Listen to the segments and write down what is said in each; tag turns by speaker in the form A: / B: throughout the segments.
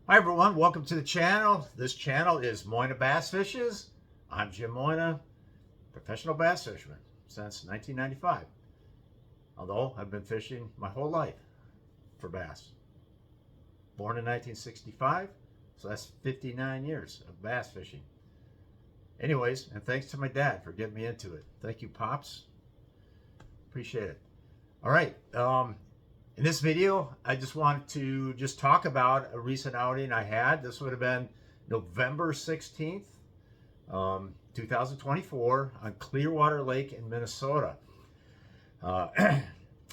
A: Hi everyone, welcome to the channel. This channel is Moyna Bass Fishes. I'm Jim Moyna, professional bass fisherman since 1995. Although I've been fishing my whole life for bass. Born in 1965, so that's 59 years of bass fishing. Anyways, and thanks to my dad for getting me into it. Thank you, Pops. Appreciate it. All right. In this video, I just wanted to talk about a recent outing I had. This would have been November 16th, 2024 on Clearwater Lake in Minnesota. Had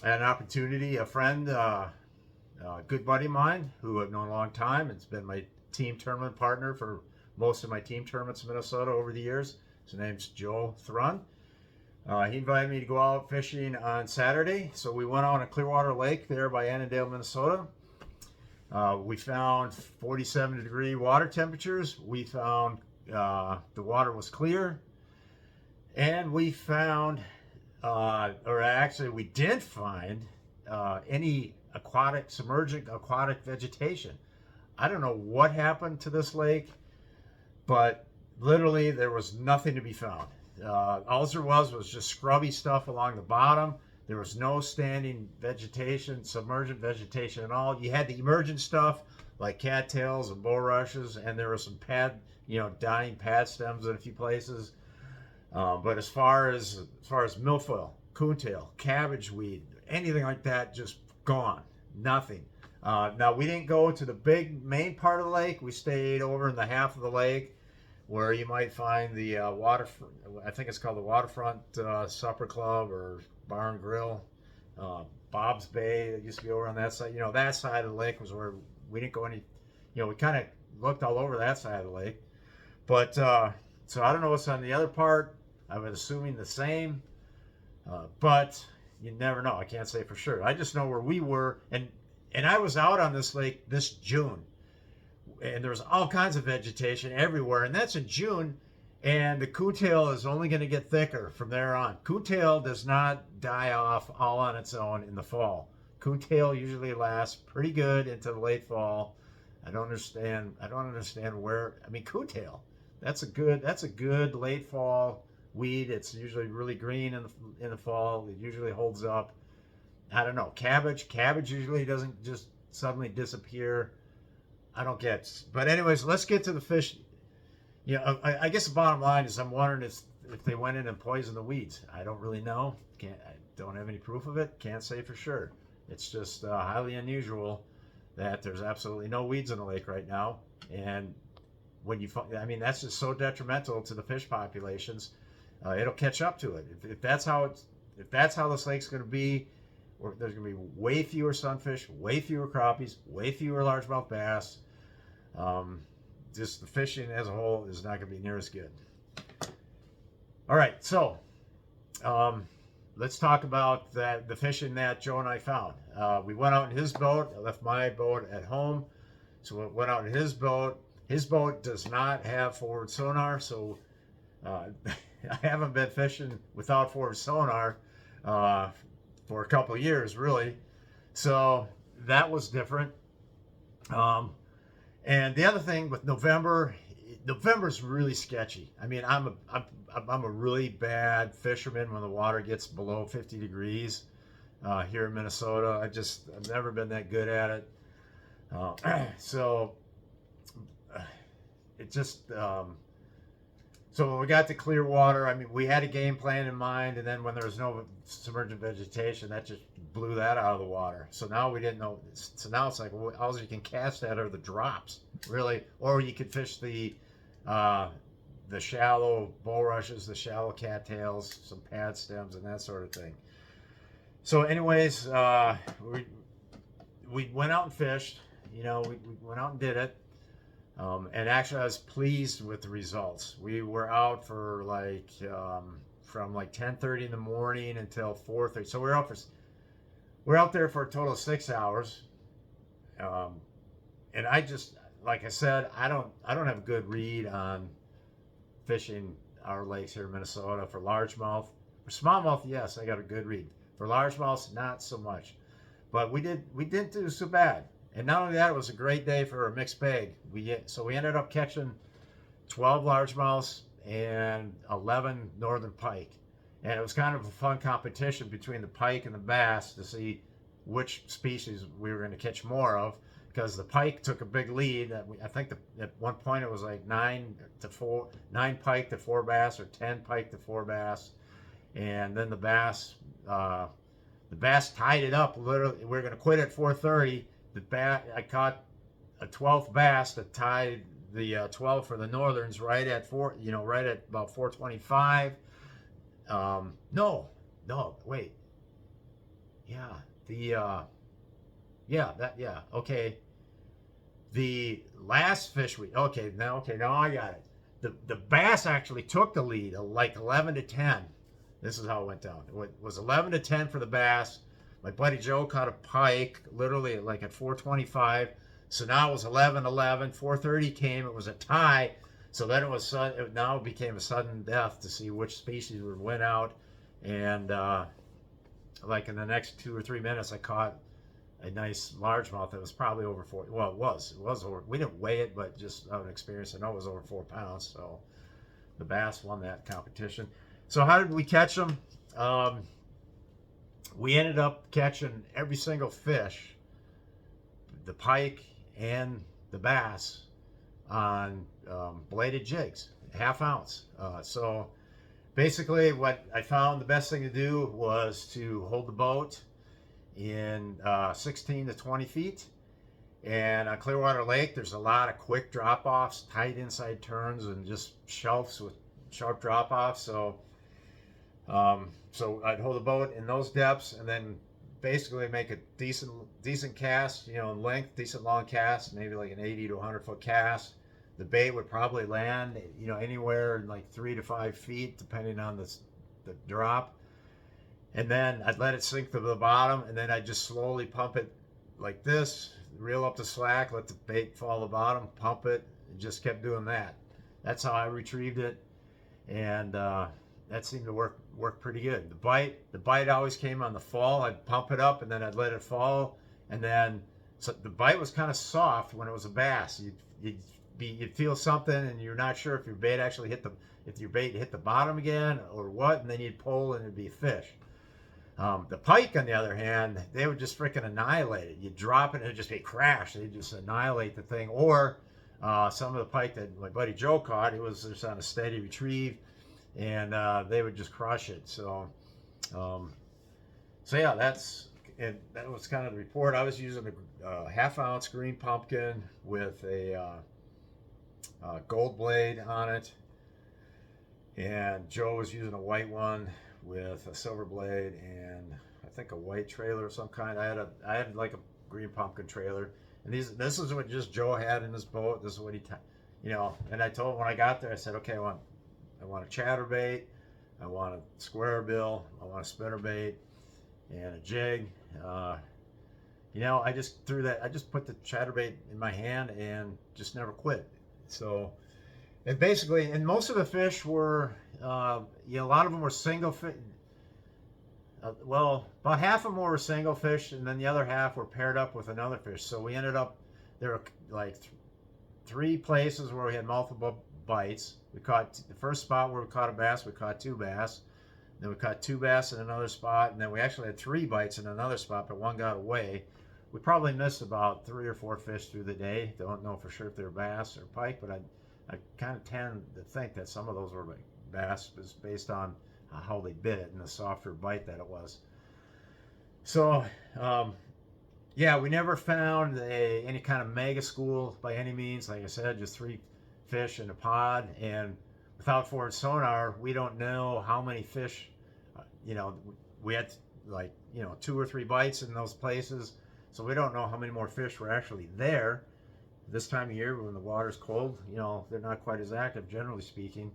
A: an opportunity, a friend, a good buddy of mine who I've known a long time. It's been my team tournament partner for most of my team tournaments in Minnesota over the years. His name's Joe Thrun. He invited me to go out fishing on Saturday, so we went out on Clearwater Lake there by Annandale, Minnesota. We found 47-degree water temperatures. We found the water was clear, and we found, or actually we didn't find any submergent aquatic vegetation. I don't know what happened to this lake, but literally there was nothing to be found. All there was just scrubby stuff along the bottom. There was no standing vegetation, submergent vegetation at all. You had the emergent stuff like cattails and bulrushes, and there were some dying pad stems in a few places. But as far as milfoil, coontail, cabbage weed, anything like that, just gone. Nothing. Now we didn't go to the big main part of the lake. We stayed over in the half of the lake where you might find the I think it's called the Waterfront Supper Club or Bar and Grill, Bob's Bay. It used to be over on that side. That side of the lake was where we didn't go any. We kind of looked all over that side of the lake, but so I don't know what's on the other part. I was assuming the same, but you never know. I can't say for sure. I just know where we were, and I was out on this lake this June. And there's all kinds of vegetation everywhere, and that's in June, and the coontail is only going to get thicker from there on. Coontail does not die off all on its own in the fall. Coontail usually lasts pretty good into the late fall. I don't understand where. I mean, coontail, that's a good late fall weed. It's usually really green in the fall. It usually holds up. I don't know. Cabbage usually doesn't just suddenly disappear. I don't get. But anyways, let's get to the fish. I guess the bottom line is I'm wondering if they went in and poisoned the weeds. I don't really know. I don't have any proof of it. Can't say for sure. It's just highly unusual that there's absolutely no weeds in the lake right now. And when that's just so detrimental to the fish populations. It'll catch up to it. If that's how this lake's going to be, there's going to be way fewer sunfish, way fewer crappies, way fewer largemouth bass. Just the fishing as a whole is not going to be near as good. All right, so let's talk about the fishing that Joe and I found. We went out in his boat. I left my boat at home, so we went out in his boat. His boat does not have forward sonar, so I haven't been fishing without forward sonar for a couple of years, really. So that was different. And the other thing with November's really sketchy. I mean, I'm a really bad fisherman when the water gets below 50 degrees here in Minnesota. I've never been that good at it. So it just so when we got to Clearwater, I mean, we had a game plan in mind, and then when there was no submergent vegetation, that just blew that out of the water. So now we didn't know. So now it's like, well, all you can cast at are the drops, really, or you could fish the shallow bulrushes, the shallow cattails, some pad stems, and that sort of thing. So, anyways, we went out and fished. We went out and did it. And actually, I was pleased with the results. We were out for from 10:30 in the morning until 4:30. So we're out there for a total of 6 hours. And like I said, I don't have a good read on fishing our lakes here in Minnesota for largemouth. For smallmouth, yes, I got a good read. For largemouths, not so much. But we didn't do so bad. And not only that, it was a great day for a mixed bag. So we ended up catching 12 largemouths and 11 northern pike. And it was kind of a fun competition between the pike and the bass to see which species we were going to catch more of, because the pike took a big lead. I think at one point it was like 9 pike to 4 bass, or 10 pike to 4 bass. And then the bass tied it up. Literally, we were going to quit at 4:30. I caught a 12th bass that tied the 12 for the northerns right at right at about 4:25. No, wait. Yeah, okay. The last fish now I got it. The bass actually took the lead, like 11-10. This is how it went down. It was 11-10 for the bass. My buddy Joe caught a pike, literally like at 4:25. So now it was 11-11. 4:30 came. It was a tie. So then it became a sudden death to see which species would win out. And like in the next 2 or 3 minutes, I caught a nice largemouth that was probably over 4. Well, it was over. We didn't weigh it, but just out of experience, I know it was over 4 pounds. So the bass won that competition. So how did we catch them? We ended up catching every single fish, the pike and the bass, on bladed jigs, ½ ounce. So basically what I found the best thing to do was to hold the boat in 16 to 20 feet. And on Clearwater Lake, there's a lot of quick drop-offs, tight inside turns, and just shelves with sharp drop-offs. So I'd hold the boat in those depths, and then basically make a decent cast, in length, decent long cast, maybe like an 80 to 100 foot cast. The bait would probably land, anywhere in like 3 to 5 feet, depending on the drop. And then I'd let it sink to the bottom, and then I'd just slowly pump it like this, reel up the slack, let the bait fall to the bottom, pump it, and just kept doing that. That's how I retrieved it, and that seemed to work pretty good. The bite always came on the fall. I'd pump it up, and then I'd let it fall, and then so the bite was kind of soft when it was a bass. You'd feel something, and you're not sure if your bait actually hit the bottom again or what, and then you'd pull, and it'd be a fish. The pike, on the other hand, they would just freaking annihilate it. You'd drop it, and it'd just be crash. They'd just annihilate the thing. Or some of the pike that my buddy Joe caught, he was just on a steady retrieve, and they would just crush it. So yeah, that was kind of the report. I was using a ½ ounce green pumpkin with a gold blade on it, and Joe was using a white one with a silver blade and I think a white trailer of some kind. I had like a green pumpkin trailer, and this is what just Joe had in his boat. This is what he, and I told him when I got there, I said, okay, I want a chatterbait, I want a square bill, I want a spinnerbait, and a jig. I just put the chatterbait in my hand and just never quit. So, and basically, and most of the fish were, a lot of them were single fish. Well, about half of them were single fish, and then the other half were paired up with another fish. So we ended up, there were like 3 places where we had multiple bites. We caught the first spot where we caught a bass, we caught 2 bass. Then we caught 2 bass in another spot, and then we actually had 3 bites in another spot, but one got away. We probably missed about 3 or 4 fish through the day. Don't know for sure if they're bass or pike, but I kind of tend to think that some of those were like bass, just based on how they bit it and the softer bite that it was. So, yeah, we never found any kind of mega school by any means. Like I said, just 3 fish in a pod, and without forward sonar, we don't know how many fish. We had like 2 or 3 bites in those places, so we don't know how many more fish were actually there. This time of year, when the water's cold, they're not quite as active, generally speaking.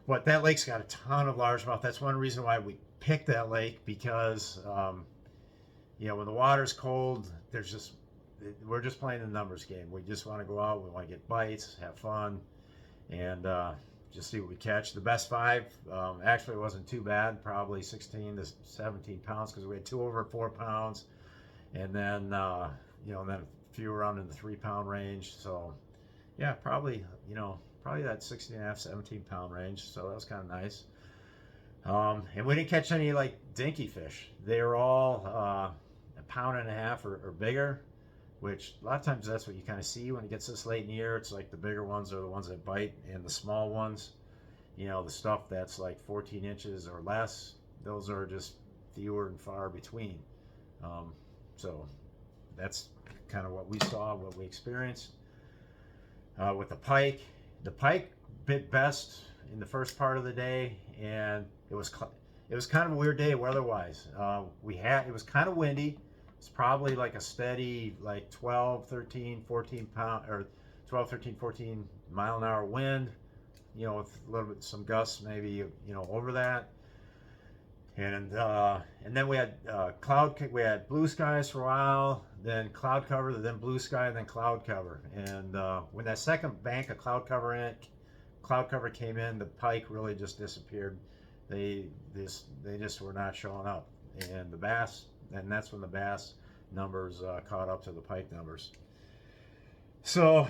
A: But that lake's got a ton of largemouth. That's one reason why we picked that lake, because when the water's cold, we're just playing the numbers game. We just want to go out, we want to get bites, have fun, and just see what we catch. The best 5 actually wasn't too bad, probably 16 to 17 pounds, because we had 2 over 4 pounds, and then and then a few around in the 3-pound range. So yeah, probably that 16.5, 17-pound range. So that was kind of nice. And we didn't catch any like dinky fish. They were all 1.5 pounds or bigger, which a lot of times that's what you kind of see when it gets this late in the year. It's like the bigger ones are the ones that bite, and the small ones, the stuff that's like 14 inches or less, those are just fewer and far between. So that's kind of what we saw, what we experienced. With the pike bit best in the first part of the day, and it was kind of a weird day weather-wise. It was kind of windy. It's probably like a steady like 12, 13, 14 pound or 12, 13, 14 mile an hour wind, with a little bit some gusts maybe over that. And then we had we had blue skies for a while, then cloud cover, then blue sky, and then cloud cover. And when that second bank of cloud cover came in, the pike really just disappeared. They just were not showing up, and that's when the bass numbers caught up to the pike numbers. So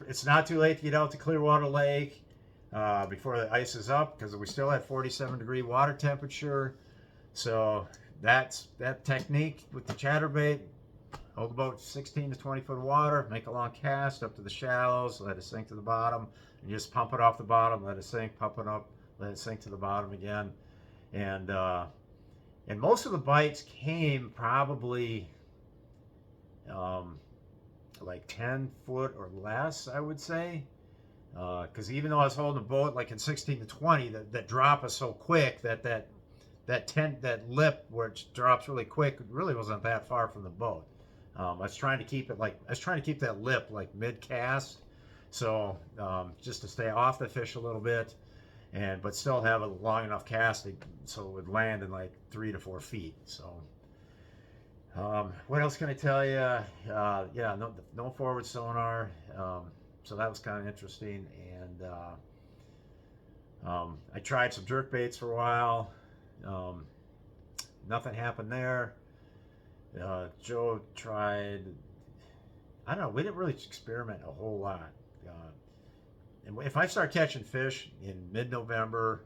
A: it's not too late to get out to Clearwater Lake before the ice is up, because we still had 47-degree water temperature. So that technique with the chatterbait: hold about 16 to 20 foot of water, make a long cast up to the shallows, let it sink to the bottom, and just pump it off the bottom, let it sink, pump it up, let it sink to the bottom again. And most of the bites came probably like 10 foot or less, I would say. Because even though I was holding the boat like in 16 to 20, that drop is so quick that lip where it drops really quick really wasn't that far from the boat. I was trying to keep that lip like mid cast, so just to stay off the fish a little bit, but still have a long enough cast so it would land in like 3 to 4 feet. So what else can I tell you? Yeah, no forward sonar. So that was kind of interesting. And I tried some jerk baits for a while. Nothing happened there. Joe tried, I don't know, we didn't really experiment a whole lot. And if I start catching fish in mid-November,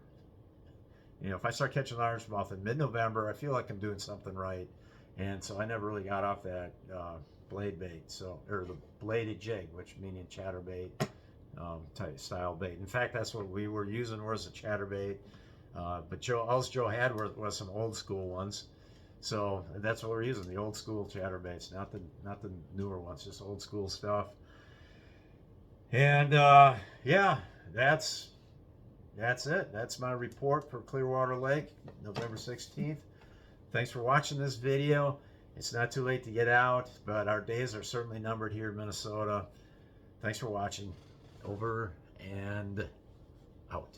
A: if I start catching largemouth in mid-November, I feel like I'm doing something right. And so I never really got off that blade bait, or the bladed jig, which meaning chatterbait type style bait. In fact, that's what we were using, was a chatterbait. But all Joe had was some old school ones. So that's what we're using, the old school chatterbaits, not the newer ones, just old school stuff. And yeah, that's it. That's my report for Clearwater Lake, November 16th. Thanks for watching this video. It's not too late to get out, but our days are certainly numbered here in Minnesota. Thanks for watching. Over and out.